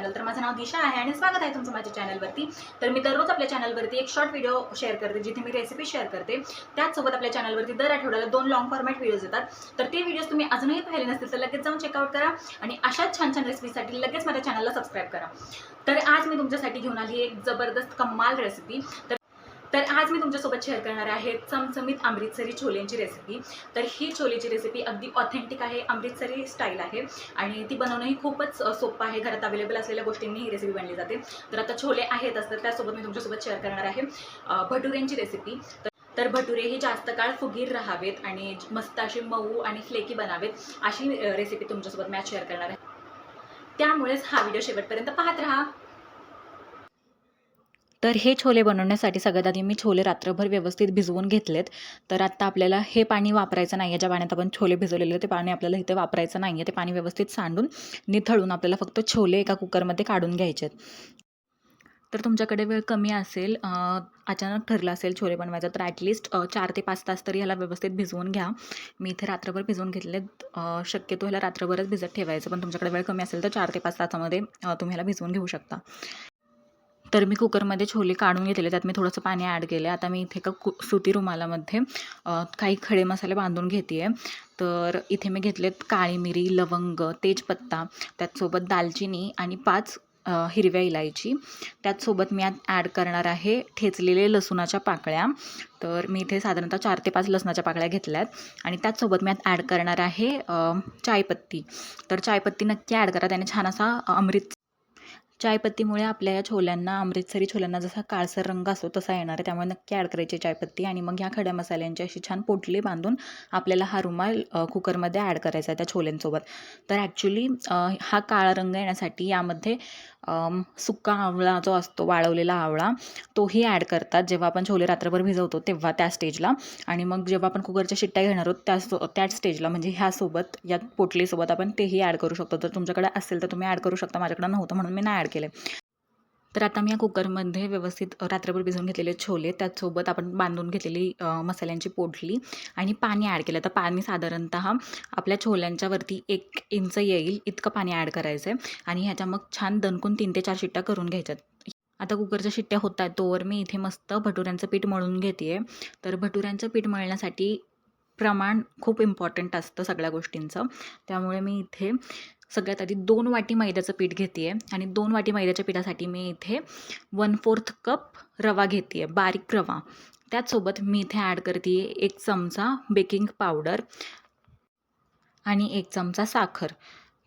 Channel. तर माझं नाव दिशा आहे आणि स्वागत आहे तुमचं माझ्या चॅनलवरती. तर मी दररोज आपल्या चॅनलवरती एक शॉर्ट व्हिडिओ शेअर करते, जिथे मी रेसिपी शेअर करते. त्याचसोबत आपल्या चॅनलवरती दर आठवड्याला 2 लॉंग फॉर्मॅट व्हिडिओज येतात. तर ते व्हिडिओज तुम्ही अजूनही पाहिले नसतील तर लगेच जाऊन चेकआउट करा आणि अशाच छान छान रेसिपीसाठी लगेच माझ्या चॅनलला सबस्क्राईब करा. तर आज मी तुमच्यासाठी घेऊन आली एक जबरदस्त कमाल रेसिपी. तर आज मी तुमच्यासोबत शेअर करणार आहे चमचमीत अमृतसरी छोलेंची रेसिपी. तर ही छोलेची रेसिपी अगदी ऑथेंटिक आहे, अमृतसरी स्टाईल आहे आणि ती बनवणंही खूपच सोपं आहे. घरात अवेलेबल असलेल्या गोष्टींनी ही रेसिपी बनली जाते. तर आता छोले आहेतच, तर त्यासोबत मी तुमच्यासोबत शेअर करणार आहे भटुरेंची रेसिपी. तर भटुरे ही जास्त काळ फुगीर राहावेत आणि मस्त अशी मऊ आणि फ्लेकी बनावेत, अशी रेसिपी तुमच्यासोबत मी शेअर करणार आहे. त्यामुळेच हा व्हिडिओ शेवटपर्यंत पाहत राहा. तर हे छोले बनवण्यासाठी सगळ्यात आधी मी छोले रात्रभर व्यवस्थित भिजवून घेतलेत. तर आत्ता आपल्याला हे पाणी वापरायचं नाही आहे. ज्या पाण्यात आपण छोले भिजवलेले ते पाणी आपल्याला इथे वापरायचं नाही आहे. ते पाणी व्यवस्थित सांडून निथळून आपल्याला फक्त छोले एका कुकरमध्ये काढून घ्यायचे आहेत. तर तुमच्याकडे वेळ कमी असेल, अचानक ठरलं असेल छोले बनवायचं, तर ॲटलिस्ट 4 ते 5 तास तरी ह्याला व्यवस्थित भिजवून घ्या. मी इथे रात्रभर भिजवून घेतलेत. शक्यतो ह्याला रात्रभरच भिजत ठेवायचं, पण तुमच्याकडे वेळ कमी असेल तर 4 ते 5 तासामध्ये तुम्ही ह्याला भिजवून घेऊ शकता. तर मी कुकरमध्ये छोले काढून घेतले, त्यात मी थोडंसं पाणी ॲड केलं. आता मी इथे एका सुती रुमालामध्ये काही खडे मसाले बांधून घेते आहे. तर इथे मी घेतलेत काळी मिरी, लवंग, तेजपत्ता, त्याचसोबत दालचिनी आणि 5 हिरव्या इलायची. त्याचसोबत मी ॲड करणार आहे ठेचलेले लसुणाच्या पाकळ्या. तर मी इथे साधारणतः 4 ते 5 लसणाच्या पाकळ्या घेतल्यात आणि त्याचसोबत मी ॲड करणार आहे चायपत्ती. तर चायपत्ती नक्की ॲड करा, त्याने छान असा चायपत्तीमुळे आपल्या या छोल्यांना, अमृतसरी छोल्यांना जसा काळसर रंग असतो तसा येणार आहे. त्यामुळे नक्की ॲड करायची चायपत्ती. आणि मग ह्या खड्या मसाल्यांची अशी छान पोटली बांधून आपल्याला हा रुमाल कुकरमध्ये ॲड करायचा आहे त्या छोल्यांसोबत. तर ॲक्च्युली हा काळा रंग येण्यासाठी यामध्ये सुका आवळा जो असतो, वाळवलेला आवळा, तोही ॲड करतात जेव्हा आपण छोले रात्रभर भिजवतो तेव्हा, त्या स्टेजला. आणि मग जेव्हा आपण कुकरच्या शिट्ट्या घेणार आहोत त्याच स्टेजला, म्हणजे ह्यासोबत, या पोटलीसोबत आपण तेही ॲड करू शकतो. तर तुमच्याकडे असेल तर तुम्ही ॲड करू शकता. माझ्याकडे नव्हतं म्हणून मी नाही ॲड केले. तर आता मी या कुकरमध्ये व्यवस्थित रात्रभर भिजवून घेतलेले छोले, त्याचसोबत आपण बांधून घेतलेली मसाल्यांची पोटली आणि पाणी ॲड केलं. तर पाणी साधारणतः आपल्या छोल्यांच्या वरती 1 इंच येईल इतकं पाणी ॲड करायचं आहे आणि ह्याच्या मग छान दणकून 3 ते 4 शिट्ट्या करून घ्यायच्यात. आता कुकरच्या शिट्ट्या होत आहेत तोवर मी इथे मस्त भटुऱ्यांचं पीठ मळून घेते आहे. तर भटुऱ्यांचं पीठ मळण्यासाठी प्रमाण खूप इम्पॉर्टंट असतं सगळ्या गोष्टींचं. त्यामुळे मी इथे सगळ्यात आधी 2 वाटी मैद्याचं पीठ घेते आहे आणि 2 वाटी मैद्याच्या पिठासाठी मी इथे 1/4 कप रवा घेते आहे, बारीक रवा. त्याचसोबत मी इथे ॲड करते आहे 1 चमचा बेकिंग पावडर आणि 1 चमचा साखर.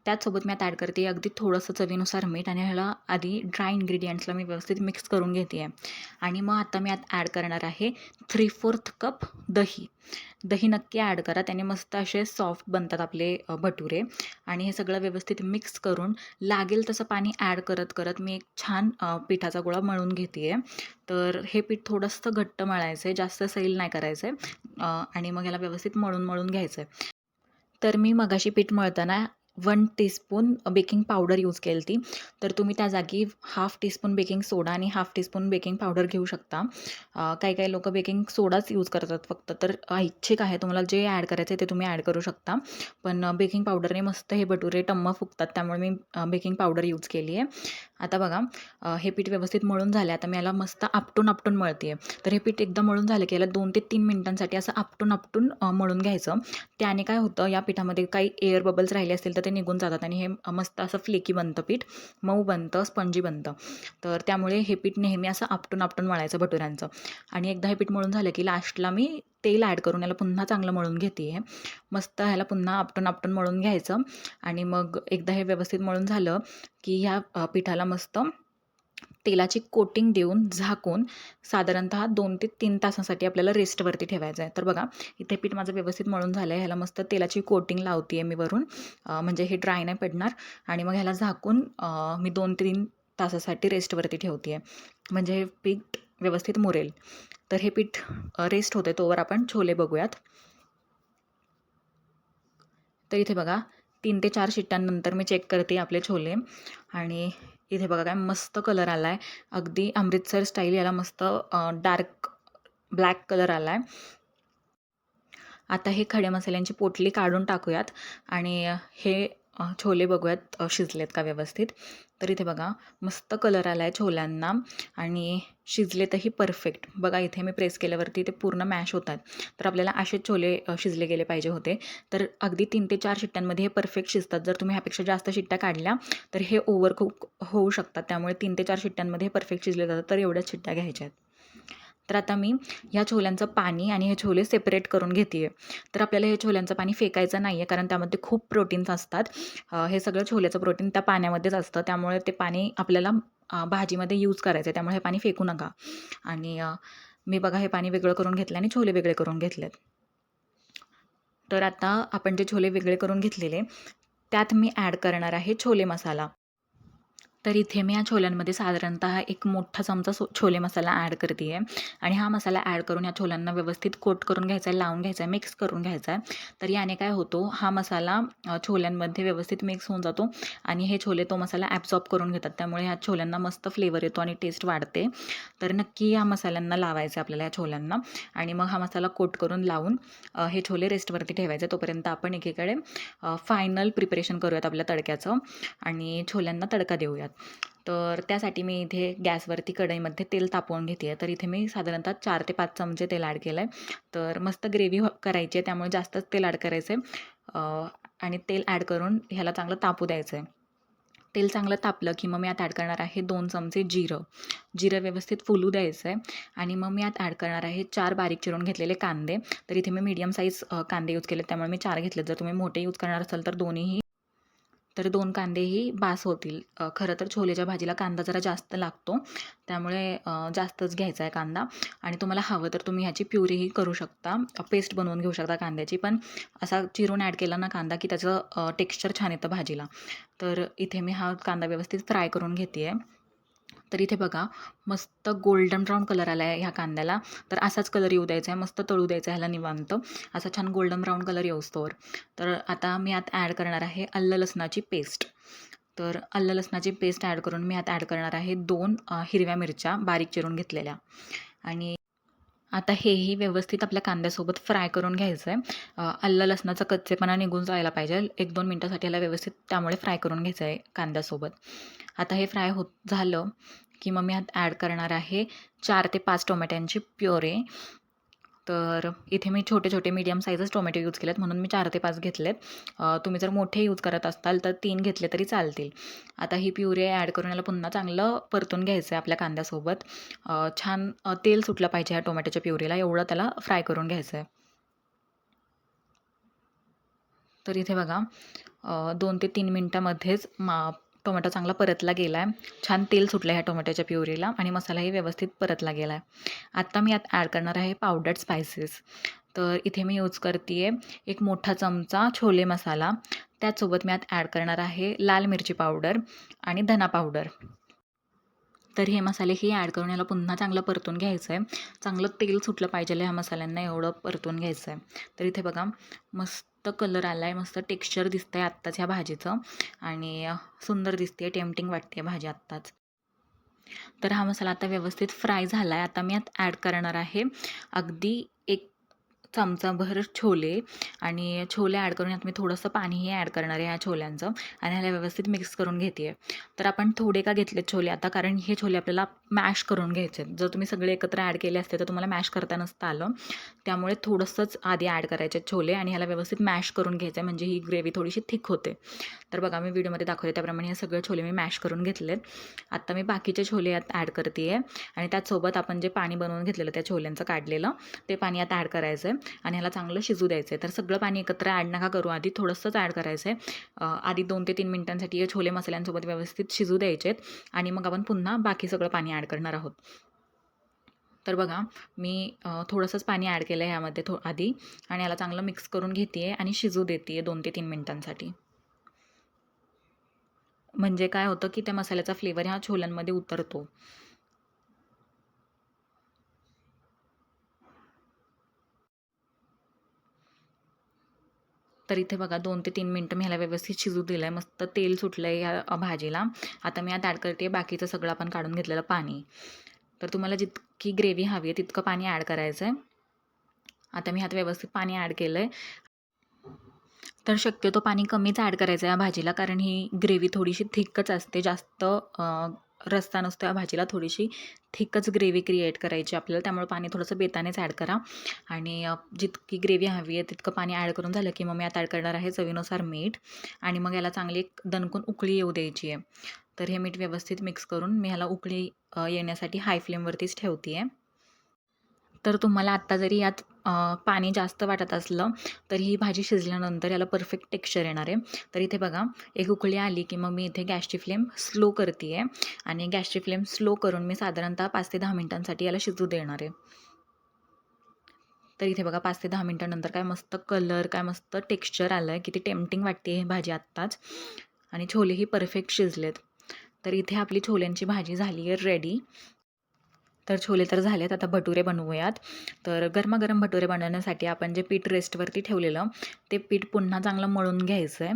त्याचसोबत मी आता ॲड करते अगदी थोडंसं चवीनुसार मीठ आणि ह्याला आधी ड्राय इन्ग्रेडियंट्सला मी व्यवस्थित मिक्स करून घेते आहे. आणि मग आता मी ॲड करणार आहे 3/4 कप दही. दही नक्की ॲड करा, त्याने मस्त असे सॉफ्ट बनतात आपले भटुरे. आणि हे सगळं व्यवस्थित मिक्स करून लागेल तसं पाणी ॲड करत करत मी एक छान पिठाचा गोळा मळून घेते आहे. तर हे पीठ थोडंसं घट्ट मळायचं आहे, जास्त सैल नाही करायचं आहे. आणि मग ह्याला व्यवस्थित मळून घ्यायचं आहे. तर मी मगाशी पीठ मळताना 1 टीस्पून बेकिंग पावडर यूज केली होती. तर तुम्ही त्या जागी 1/2 टीस्पून बेकिंग सोडा आणि 1/2 टीस्पून बेकिंग पावडर घेऊ शकता. काही लोकं बेकिंग सोडाच यूज करतात फक्त. तर ऐच्छिक आहे, तुम्हाला जे ॲड करायचं आहे ते तुम्ही ॲड करू शकता. पण बेकिंग पावडरने मस्त हे भटुरे टम्म फुगतात, त्यामुळे मी बेकिंग पावडर यूज केली आहे. आता बघा, हे पीठ व्यवस्थित मळून झालं. आता मी याला मस्त आपटून मळते आहे. तर हे पीठ एकदा मळून झालं की याला 2 ते 3 मिनिटांसाठी असं आपटून मळून घ्यायचं. त्याने काय होतं, या पिठामध्ये काही एअर बबल्स राहिले असतील तर ते निघून जातात आणि हे मस्त असं फ्लेकी बनतं पीठ, मऊ बनतं, स्पंजी बनतं. तर त्यामुळे हे पीठ नेहमी असं आपटून मळायचं भटुऱ्यांचं. आणि एकदा हे पीठ मळून झालं की लास्टला मी तेल ॲड करून याला पुन्हा चांगलं मळून घेते आहे. मस्त ह्याला पुन्हा आपटून मळून घ्यायचं. आणि मग एकदा हे व्यवस्थित मळून झालं की ह्या पिठाला मस्त तेलाची कोटिंग देऊन झाकून साधारणतः 2 ते 3 तासासाठी आपल्याला रेस्टवरती ठेवायचं आहे. तर बघा, इथे पीठ माझं व्यवस्थित मळून झालं आहे. ह्याला मस्त तेलाची कोटिंग लावते आहे मी वरून, म्हणजे हे ड्राय नाही पडणार. आणि मग ह्याला झाकून मी 2-3 तासासाठी रेस्टवरती ठेवते आहे, म्हणजे हे पीठ व्यवस्थित मुरेल. तर हे पीठ रेस्ट होते तोवर आपण छोले बघूयात. तर इथे बघा, 3 ते 4 शिट्ट्यांनंतर मी चेक करते आपले छोले आणि इथे बघा काय मस्त कलर आला आहे. अगदी अमृतसर स्टाईल याला मस्त डार्क ब्लॅक कलर आला आहे. आता हे खडे मसाल्यांची पोटली काढून टाकूयात आणि हे छोले बघूयात शिजलेत का व्यवस्थित. तर इथे बघा मस्त कलर आला आहे छोल्यांना आणि शिजलेतही परफेक्ट. बघा इथे मी प्रेस केल्यावरती ते पूर्ण मॅश होतात. तर आपल्याला असेच छोले शिजले गेले पाहिजे होते. तर अगदी 3 ते 4 शिट्ट्यांमध्ये हे परफेक्ट शिजतात. जर तुम्ही ह्यापेक्षा जास्त शिट्ट्या काढल्या तर हे ओव्हर कुक होऊ शकतात. त्यामुळे 3 ते 4 शिट्ट्यांमध्ये हे परफेक्ट शिजले जातात. तर एवढ्याच शिट्ट्या घ्यायच्या आहेत. तर आता मी ह्या छोल्यांचं पाणी आणि हे छोले सेपरेट करून घेते आहे. तर आपल्याला हे छोल्यांचं पाणी फेकायचं नाही आहे, कारण त्यामध्ये खूप प्रोटीन्स असतात. हे सगळं छोल्याचं प्रोटीन त्या पाण्यामध्येच असतं. त्यामुळे ते पाणी आपल्याला भाजीमध्ये यूज करायचं आहे. त्यामुळे हे पाणी फेकू नका. आणि मी बघा हे पाणी वेगळं करून घेतलं आणि छोले वेगळे करून घेतलेत. तर आता आपण जे छोले वेगळे करून घेतलेले त्यात मी ॲड करणार आहे छोले मसाला. तर इथे मी या छोल्यांमध्ये साधारणतः एक मोठा चमचा छोले मसाला ॲड करते आहे आणि हा मसाला ॲड करून या छोल्यांना व्यवस्थित कोट करून घ्यायचा आहे, लावून घ्यायचा आहे, मिक्स करून घ्यायचा आहे. तर याने काय होतो, हा मसाला छोल्यांमध्ये व्यवस्थित मिक्स होऊन जातो आणि हे छोले तो मसाला ॲब्सॉर्ब करून घेतात. त्यामुळे ह्या छोल्यांना मस्त फ्लेवर येतो आणि टेस्ट वाढते. तर नक्की या मसाल्यांना लावायचं आपल्याला या छोल्यांना आणि मग हा मसाला कोट करून लावून हे छोले रेस्टवरती ठेवायचे. तोपर्यंत आपण एकीकडे फायनल प्रिपरेशन करूयात आपल्या तडक्याचं आणि छोल्यांना तडका देऊयात. तर त्यासाठी मी इथे गॅसवरती कढईमध्ये तेल तापवून घेते आहे. तर इथे मी साधारणतः 4 ते 5 चमचे तेल ॲड केलं आहे. तर मस्त ग्रेव्ही करायची आहे, त्यामुळे जास्तच तेल ॲड करायचं आहे आणि तेल ॲड करून ह्याला चांगलं तापू द्यायचं आहे. तेल चांगलं तापलं की मग मी यात ॲड करणार आहे 2 चमचे जिरं. जिरं व्यवस्थित फुलू द्यायचं आहे आणि मग मी यात ॲड करणार आहे 4 बारीक चिरून घेतलेले कांदे. तर इथे मी मीडियम साईज कांदे यूज केले, त्यामुळे मी 4 घेतले. जर तुम्ही मोठे यूज करणार असाल तर तर 2 कांदेही बास होतील. खरं तर छोलेच्या भाजीला कांदा जरा जास्त लागतो, त्यामुळे जास्तच घ्यायचा आहे कांदा आणि तुम्हाला हवं तर तुम्ही ह्याची प्युरीही करू शकता, पेस्ट बनवून घेऊ शकता कांद्याची. पण असा चिरून ॲड केला ना कांदा की त्याचं टेक्स्चर छान येतं भाजीला. तर इथे मी हा कांदा व्यवस्थित फ्राय करून घेते आहे. तर इथे बघा मस्त गोल्डन ब्राऊन कलर आला आहे ह्या कांद्याला. तर असाच कलर येऊ द्यायचा आहे, मस्त तळू द्यायचा आहे ह्याला निवांत. असा छान गोल्डन ब्राऊन कलर येऊस्तोवर. तर आता मी यात ॲड करणार आहे आलं लसणाची पेस्ट. तर आलं लसणाची पेस्ट ॲड करून मी यात ॲड करणार आहे 2 हिरव्या मिरच्या बारीक चिरून घेतलेल्या आणि आता हेही व्यवस्थित आपल्या कांद्यासोबत फ्राय करून घ्यायचं आहे. आलं लसणाचा कच्चेपणा निघून जायला पाहिजे. 1-2 मिनटासाठी याला व्यवस्थित त्यामुळे फ्राय करून घ्यायचं आहे कांद्यासोबत. आता हे फ्राय होत झालं की मग मी यात ॲड करणार आहे 4 ते 5 टोमॅटोची प्युरे. तर इथे मी छोटे मीडियम साईजच टोमॅटो यूज केलेत, म्हणून मी 4 ते 5 घेतलेत. तुम्ही जर मोठे यूज करत असाल तर 3 घेतले तरी चालतील. आता ही प्युरे ॲड करून याला पुन्हा चांगलं परतून घ्यायचं आहे आपल्या कांद्यासोबत. छान तेल सुटलं पाहिजे ह्या टोमॅटोच्या प्युरीला, एवढं त्याला फ्राय करून घ्यायचं आहे. तर इथे बघा 2 ते 3 मिनटामध्येच टोमॅटो चांगला परतला गेला आहे. छान तेल सुटलं ह्या टोमॅटोच्या प्युरीला आणि मसालाही व्यवस्थित परतला गेला आहे. आता मी यात ॲड करणार आहे पावडर्ड स्पायसेस. तर इथे मी यूज करते आहे एक मोठा चमचा छोले मसाला. त्याचसोबत मी यात ॲड करणार आहे लाल मिरची पावडर आणि धना पावडर. तर हे मसालेही ॲड करून याला पुन्हा चांगलं परतून घ्यायचं आहे. चांगलं तेल सुटलं पाहिजे ह्या मसाल्यांना, एवढं परतून घ्यायचं आहे. तर इथे बघा मस्त कलर आला आहे, मस्त टेक्स्चर दिसतं आहे आत्ताच ह्या भाजीचं आणि सुंदर दिसते, टेम्प्टिंग वाटते भाजी आत्ताच. तर हा मसाला आता व्यवस्थित फ्राय झाला आहे. आता मी यात ॲड करणार आहे अगदी 1 चमचाभर छोले आणि छोले ॲड करून यात मी थोडंसं पाणीही ॲड करणार आहे ह्या छोल्यांचं आणि ह्याला व्यवस्थित मिक्स करून घेते आहे. तर आपण थोडे का घेतलेत छोले आता, कारण हे छोले आपल्याला मॅश करून घ्यायचे आहेत. जर तुम्ही सगळे एकत्र ॲड केले असते तर तुम्हाला मॅश करता नसतं आलं. त्यामुळे थोडंसंच आधी ॲड करायचे आहेत छोले आणि ह्याला व्यवस्थित मॅश करून घ्यायचं आहे, म्हणजे ही ग्रेव्ही थोडीशी थिक होते. तर बघा मी व्हिडिओमध्ये दाखवले त्याप्रमाणे हे सगळे छोले मी मॅश करून घेतलेत. आता मी बाकीचे छोले यात ॲड करते आहे आणि त्याचसोबत आपण जे पाणी बनवून घेतलेलं त्या छोल्यांचं काढलेलं ते पाणी आता ॲड करायचं आहे आणि ह्याला चांगलं शिजू द्यायचं आहे. तर सगळं पाणी एकत्र ॲड नका करू, आधी थोडंसंच ॲड करायचं आहे. आधी 2 ते 3 मिनिटांसाठी हे छोले मसाल्यांसोबत व्यवस्थित शिजू द्यायचे आहेत आणि मग आपण पुन्हा बाकी सगळं पाणी ॲड करणार आहोत. तर बघा मी थोडंसंच पाणी ॲड केलं आहे ह्यामध्ये आधी आणि याला चांगलं मिक्स करून घेते आहे आणि शिजू देते आहे 2 ते 3 मिनिटांसाठी. म्हणजे काय होतं की त्या मसाल्याचा फ्लेवर ह्या छोल्यांमध्ये उतरतो. तर इथे बघा 2 ते 3 मिनटं मी ह्याला व्यवस्थित शिजू दिलं आहे. मस्त तेल सुटलं आहे ह्या भाजीला. आता मी यात ॲड करते बाकीचं सगळं आपण काढून घेतलेलं पाणी. तर तुम्हाला जितकी ग्रेव्ही हवी आहे तितकं पाणी ॲड करायचं आहे. आता मी ह्यात व्यवस्थित पाणी ॲड केलं आहे. तर शक्यतो पाणी कमीच ॲड करायचं या भाजीला, कारण ही ग्रेव्ही थोडीशी थिकच असते. जास्त रस्सा नसतो या भाजीला, थोडीशी थिकच ग्रेव्ही क्रिएट करायची आपल्याला. त्यामुळे पाणी थोडंसं बेतानेच ॲड करा आणि जितकी ग्रेव्ही हवी आहे तितकं पाणी ॲड करून झालं की मग मी आता ॲड करणार आहे चवीनुसार मीठ आणि मग याला चांगली एक दणकून उकळी येऊ द्यायची आहे. तर हे मीठ व्यवस्थित मिक्स करून मी ह्याला उकळी येण्यासाठी हाय फ्लेमवरतीच ठेवते आहे. तर तुम्हाला आत्ता जरी यात पाणी जास्त वाटत असलं तरी ही भाजी शिजल्यानंतर याला परफेक्ट टेक्स्चर येणार आहे. तर इथे बघा एक उकळी आली की मग मी इथे गॅसची फ्लेम स्लो करते आहे आणि गॅसची फ्लेम स्लो करून मी साधारणतः 5 ते 10 मिनिटांसाठी याला शिजू देणार आहे. तर इथे बघा 5 ते 10 मिनिटांनंतर काय मस्त कलर, काय मस्त टेक्स्चर आलं आहे. किती टेम्प्टिंग वाटते ही भाजी आत्ताच आणि छोलेही परफेक्ट शिजलेत. तर इथे आपली छोल्यांची भाजी झाली आहे रेडी. तर छोले तर झालेत, आता भटुरे बनवूयात. तर गरमागरम भटुरे बनवण्यासाठी आपण जे पीठ रेस्टवरती ठेवलेलं ते पीठ पुन्हा चांगलं मळून घ्यायचं आहे.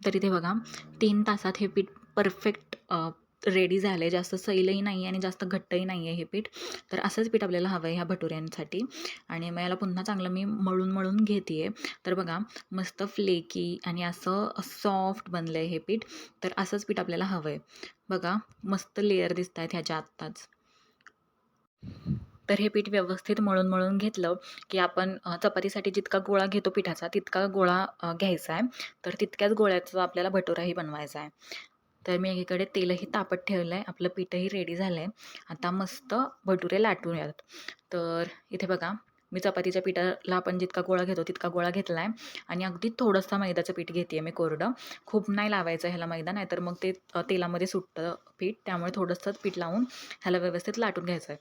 तर इथे बघा 3 तासात हे पीठ परफेक्ट रेडी झालं आहे. जास्त सैलही नाही आहे आणि जास्त घट्टही नाही आहे हे पीठ. तर असंच पीठ आपल्याला हवं आहे ह्या भटुऱ्यांसाठी आणि मग याला पुन्हा चांगलं मी मळून घेते आहे. तर बघा मस्त फ्लेकी आणि असं सॉफ्ट बनलं आहे हे पीठ. तर असंच पीठ आपल्याला हवं आहे. बघा मस्त लेयर दिसत आहेत ह्याच्या आत्ताच. तर हे पीठ व्यवस्थित मळून घेतलं की आपण चपातीसाठी जितका गोळा घेतो पिठाचा तितका गोळा घ्यायचा आहे. तर तितक्याच गोळ्याचा आपल्याला भटुराही बनवायचा आहे. तर मी एकीकडे तेलही तापत ठेवलं आहे. आपलं पीठही रेडी झालं आहे. आता मस्त भटुरे लाटूयात. तर इथे बघा मी चपातीच्या पिठाला आपण जितका गोळा घेतो तितका गोळा घेतला आहे आणि अगदी थोडंसं मैद्याचं पीठ घेते आहे मी कोरडं. खूप नाही लावायचं ह्याला मैदा, नाहीतर मग ते तेलामध्ये सुटतं पीठ. त्यामुळे थोडंसंच पीठ लावून ह्याला व्यवस्थित लाटून घ्यायचं आहे.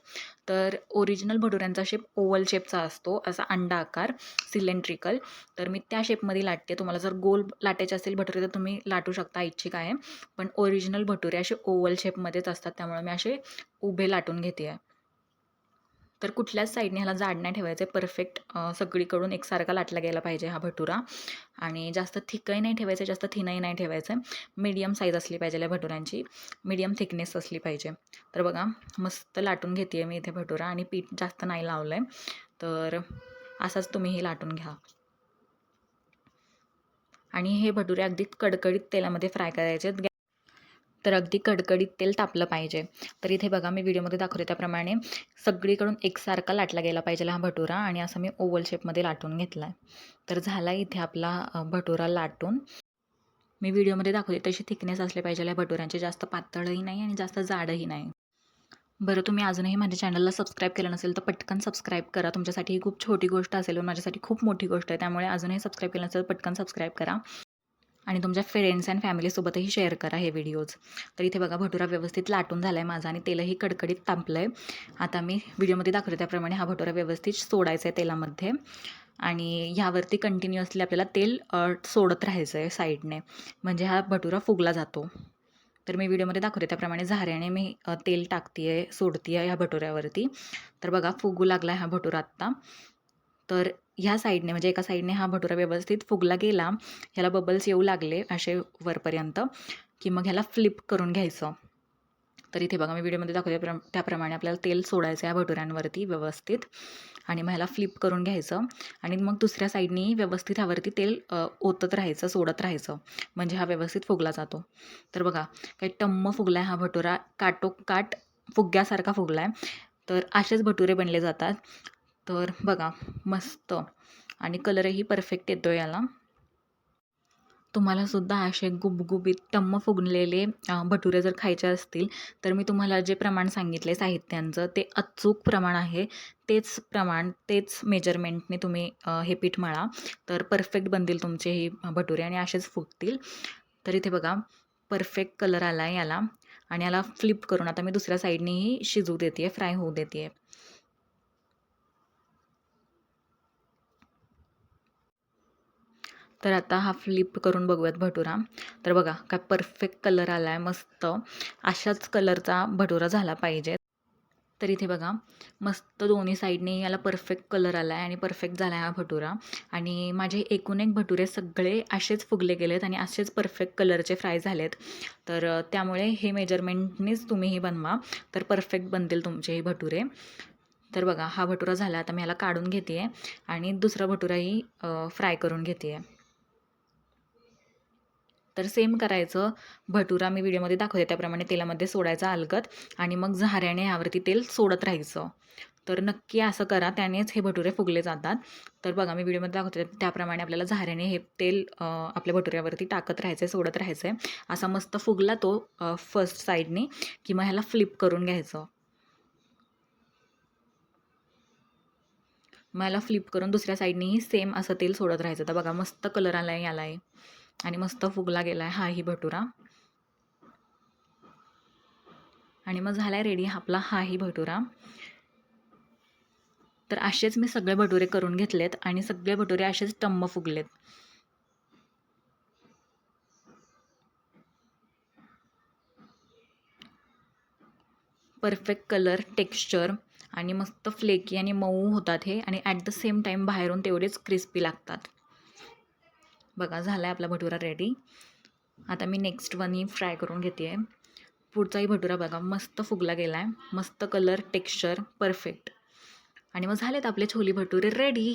तर ओरिजिनल भटुऱ्यांचा शेप ओव्हल शेपचा असतो, असा अंडा आकार सिलेंड्रिकल. तर मी त्या शेपमध्ये लाटते. तुम्हाला जर गोल लाटायचे असेल भटुरे तर तुम्ही लाटू शकता, इच्छिक आहे. पण ओरिजिनल भटुरे असे ओव्हल शेपमध्येच असतात, त्यामुळे मी असे उभे लाटून घेते आहे. तर कुठल्याच साईडने ह्याला जाड नाही ठेवायचं आहे. परफेक्ट सगळीकडून एकसारखा लाटला गेला पाहिजे हा भटुरा आणि जास्त थिकही नाही ठेवायचं, जास्त थिनही नाही ठेवायचं. मीडियम साईज असली पाहिजे या भटुऱ्यांची, मीडियम थिकनेस असली पाहिजे. तर बघा मस्त लाटून घेते आहे मी इथे भटुरा आणि पीठ जास्त नाही लावलं आहे. तर असाच तुम्हीही लाटून घ्या आणि हे भटुरे अगदी कडकडीत तेलामध्ये फ्राय करायचे आहेत. तर अगदी कडकडीत तेल तापलं पाहिजे. तर इथे बघा मी व्हिडिओमध्ये दाखवते त्याप्रमाणे सगळीकडून एकसारखा लाटला गेला पाहिजे हा भटुरा आणि असं मी ओव्हल शेपमध्ये लाटून घेतला आहे. तर झाला इथे आपला भटुरा लाटून. मी व्हिडिओमध्ये दाखवते तशी थिकनेस असले पाहिजे या भटुऱ्यांचे, जास्त पातळही नाही आणि जास्त जाडही नाही. बरं तुम्ही अजूनही माझ्या चॅनलला सबस्क्राईब केलं नसेल तर पटकन सबस्क्राईब करा. तुमच्यासाठी ही खूप छोटी गोष्ट असेल पण माझ्यासाठी खूप मोठी गोष्ट आहे. त्यामुळे अजूनही सबस्क्राईब केलं नसेल तर पटकन सबस्क्राईब करा आणि तुमच्या फ्रेंड्स अँड फॅमिलीसोबतही शेअर करा हे व्हिडिओज. तर इथे बघा भटुरा व्यवस्थित लाटून झाला आहे माझा आणि तेलही कडकडीत तापलं आहे. आता मी व्हिडिओमध्ये दाखवते त्याप्रमाणे हा भटुरा व्यवस्थित सोडायचा आहे तेलामध्ये आणि ह्यावरती कंटिन्युअसली आपल्याला तेल सोडत राहायचं आहे साईडने, म्हणजे हा भटुरा फुगला जातो. तर मी व्हिडिओमध्ये दाखवते त्याप्रमाणे झाऱ्याने मी तेल टाकते आहे, सोडते आहे ह्या भटुऱ्यावरती. तर बघा फुगू लागला आहे हा भटुरा आत्ता. तर ह्या साईडने म्हणजे एका साईडने हा भटुरा व्यवस्थित फुगला गेला, ह्याला बबल्स येऊ लागले असे वरपर्यंत, की मग ह्याला फ्लिप करून घ्यायचं. तर इथे बघा मी व्हिडिओमध्ये दाखवते त्याप्रमाणे आपल्याला तेल सोडायचं आहे भटुऱ्यांवरती व्यवस्थित आणि मग ह्याला फ्लिप करून घ्यायचं आणि मग दुसऱ्या साईडनेही व्यवस्थित ह्यावरती तेल ओतत राहायचं, सोडत राहायचं, म्हणजे हा व्यवस्थित फुगला जातो. तर बघा काही टम्म फुगला आहे हा भटुरा, काटोकाट फुग्यासारखा फुगला आहे. तर असेच भटुरे बनले जातात. तर बघा मस्त आणि कलरही परफेक्ट येतो याला. तुम्हाला सुद्धा असे गुबगुबीत टम्म फुगलेले भटुरे जर खायचे असतील तर मी तुम्हाला जे प्रमाण सांगितले साहित्यांचं ते अचूक प्रमाण आहे. तेच प्रमाण, तेच मेजरमेंटने तुम्ही हे पीठ मळा तर परफेक्ट बनतील तुमचे हे भटुरे आणि असेच फुगतील. तर इथे बघा परफेक्ट कलर आला आहे याला आणि याला फ्लिप करून आता मी दुसऱ्या साईडनेही शिजू देते आहे, फ्राय होऊ देते आहे. तर आता हा फ्लिप करून बघूयात भटुरा. तर बघा काय परफेक्ट कलर आला आहे मस्त. अशाच कलरचा भटुरा झाला पाहिजे. तर इथे बघा मस्त दोन्ही साईडने याला परफेक्ट कलर आला आहे आणि परफेक्ट झाला आहे हा भटुरा आणि माझे एकूण एक भटुरे सगळे असेच फुगले गेलेत आणि असेच परफेक्ट कलरचे फ्राय झालेत. तर त्यामुळे हे मेजरमेंटनेच तुम्हीही बनवा तर परफेक्ट बनतील तुमचे हे भटुरे. तर बघा हा भटुरा झाला, आता मी ह्याला काढून घेते आहे आणि दुसरा भटुराही फ्राय करून घेते आहे. तर सेम करायचं. भटुरा मी व्हिडिओमध्ये दाखवते त्याप्रमाणे तेलामध्ये सोडायचा अलगद आणि मग झाऱ्याने यावरती तेल सोडत राहायचं. तर नक्की असं करा, त्यानेच हे भटुरे फुगले जातात. तर बघा मी व्हिडिओमध्ये दाखवते त्याप्रमाणे आपल्याला झाऱ्याने हे तेल आपल्या भटुऱ्यावरती टाकत राहायचं आहे, सोडत राहायचं आहे. असा मस्त फुगला तो फर्स्ट साईडने की मग ह्याला फ्लिप करून घ्यायचं. मग ह्याला फ्लिप करून दुसऱ्या साईडनेही सेम असं तेल सोडत राहायचं. तर बघा मस्त कलर आला आहे, याला आहे आणि मस्त फुगला गेला आहे हाही भटुरा. आणि मग झाला आहे रेडी आपला हाही भटुरा. तर असेच मी सगळे भटुरे करून घेतलेत आणि सगळे भटुरे असेच टम्म फुगलेत. परफेक्ट कलर, टेक्स्चर आणि मस्त फ्लेकी आणि मऊ होतात हे आणि ॲट द सेम टाईम बाहेरून तेवढेच क्रिस्पी लागतात. बघा झाला आहे आपला भटुरा रेडी. आता मी नेक्स्ट वनही फ्राय करून घेते आहे. पुढचाही भटुरा बघा मस्त फुगला गेला आहे. मस्त कलर, टेक्स्चर परफेक्ट. आणि मग झालेत आपले छोले भटुरे रेडी.